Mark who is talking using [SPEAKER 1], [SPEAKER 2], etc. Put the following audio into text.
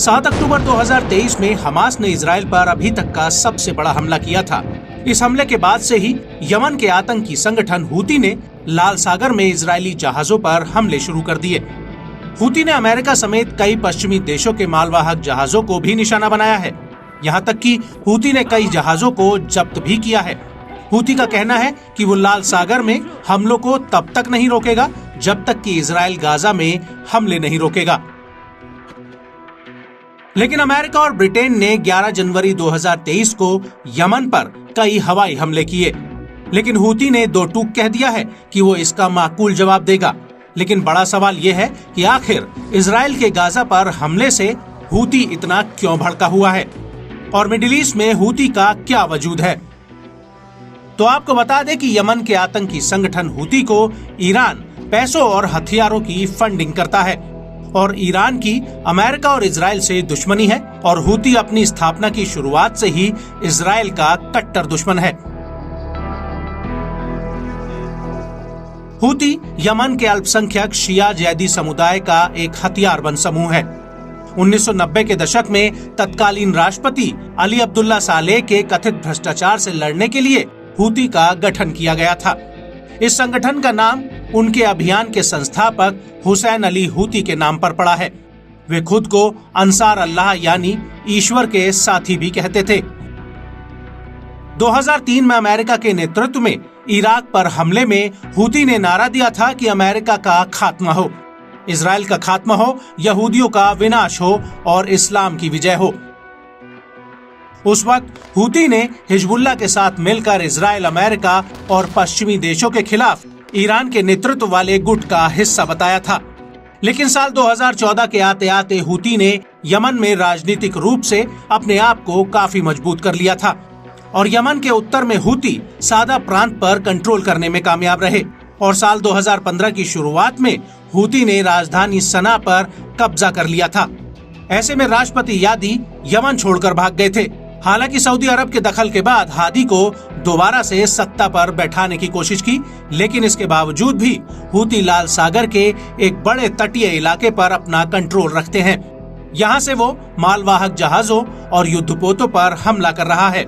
[SPEAKER 1] 7 अक्टूबर 2023 में हमास ने इजराइल पर अभी तक का सबसे बड़ा हमला किया था। इस हमले के बाद से ही यमन के आतंकी संगठन हूती ने लाल सागर में इजरायली जहाजों पर हमले शुरू कर दिए। हूती ने अमेरिका समेत कई पश्चिमी देशों के मालवाहक जहाजों को भी निशाना बनाया है। यहाँ तक कि हूती ने कई जहाजों को जब्त भी किया है। हूती का कहना है कि वो लाल सागर में हमलों को तब तक नहीं रोकेगा जब तक कि इजराइल गाजा में हमले नहीं रोकेगा। लेकिन अमेरिका और ब्रिटेन ने 11 जनवरी 2023 को यमन पर कई हवाई हमले किए। लेकिन हूती ने दो टूक कह दिया है कि वो इसका माकूल जवाब देगा। लेकिन बड़ा सवाल ये है कि आखिर इजराइल के गाजा पर हमले से हूती इतना क्यों भड़का हुआ है और मिडिल ईस्ट में हूती का क्या वजूद है। तो आपको बता दें कि यमन के आतंकी संगठन हूती को ईरान पैसों और हथियारों की फंडिंग करता है और ईरान की अमेरिका और इजराइल से दुश्मनी है और हूती अपनी स्थापना की शुरुआत से ही इजराइल का कट्टर दुश्मन है। हूती यमन के अल्पसंख्यक शिया जैदी समुदाय का एक हथियारबंद समूह है। 1990 के दशक में तत्कालीन राष्ट्रपति अली अब्दुल्ला सालेह के कथित भ्रष्टाचार से लड़ने के लिए हूती का गठन किया गया था। इस संगठन का नाम उनके अभियान के संस्थापक हुसैन अली हूती के नाम पर पड़ा है। वे खुद को अंसार अल्लाह यानी ईश्वर के साथी भी कहते थे। 2003 में अमेरिका के नेतृत्व में इराक पर हमले में हूती ने नारा दिया था कि अमेरिका का खात्मा हो, इजराइल का खात्मा हो, यहूदियों का विनाश हो और इस्लाम की विजय हो। उस वक्त हूती ने हिजबुल्लाह के साथ मिलकर इजराइल, अमेरिका और पश्चिमी देशों के खिलाफ ईरान के नेतृत्व वाले गुट का हिस्सा बताया था। लेकिन साल 2014 के आते आते हूती ने यमन में राजनीतिक रूप से अपने आप को काफी मजबूत कर लिया था और यमन के उत्तर में हूती सादा प्रांत पर कंट्रोल करने में कामयाब रहे और साल 2015 की शुरुआत में हूती ने राजधानी सना पर कब्जा कर लिया था। ऐसे में राष्ट्रपति यादी यमन छोड़कर भाग गए थे। हालांकि सऊदी अरब के दखल के बाद हादी को दोबारा से सत्ता पर बैठाने की कोशिश की, लेकिन इसके बावजूद भी हूती लाल सागर के एक बड़े तटीय इलाके पर अपना कंट्रोल रखते हैं। यहाँ से वो मालवाहक जहाजों और युद्धपोतों पर हमला कर रहा है।